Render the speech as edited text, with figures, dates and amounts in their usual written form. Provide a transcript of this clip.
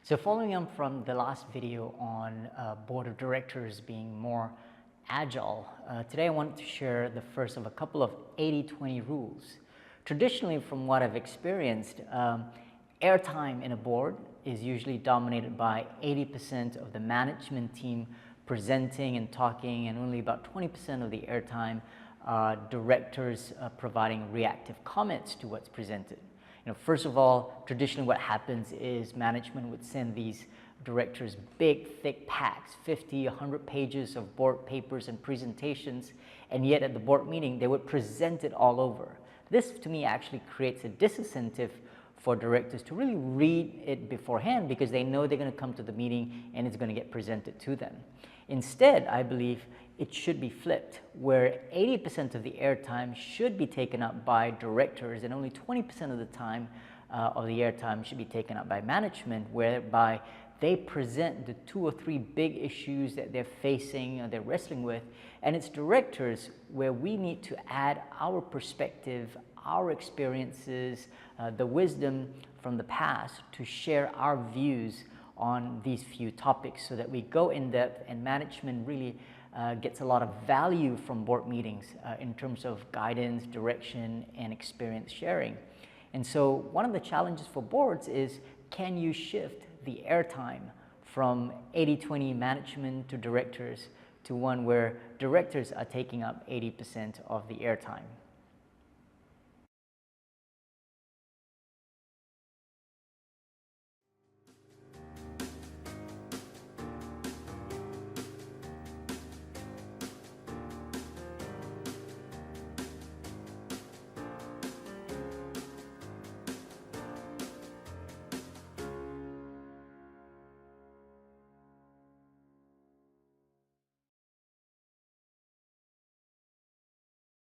So following on from the last video on board of directors being more agile, today I wanted to share the first of a couple of 80-20 rules. Traditionally, from what I've experienced, airtime in a board is usually dominated by 80% of the management team presenting and talking, and only about 20% of the airtime directors providing reactive comments to what's presented. First of all, traditionally what happens is management would send these directors big, thick packs, 50, 100 pages of board papers and presentations, and yet at the board meeting, they would present it all over. This, to me, actually creates a disincentive for directors to really read it beforehand because they know they're going to come to the meeting and it's going to get presented to them. Instead, I believe it should be flipped, where 80% of the airtime should be taken up by directors and only 20% of the time of the airtime should be taken up by management, whereby they present the 2 or 3 big issues that they're facing or they're wrestling with, and it's directors where we need to add our perspective, our experiences, the wisdom from the past to share our views on these few topics so that we go in depth and management really gets a lot of value from board meetings in terms of guidance, direction, and experience sharing. And so one of the challenges for boards is, can you shift the airtime from 80-20 management to directors to one where directors are taking up 80% of the airtime?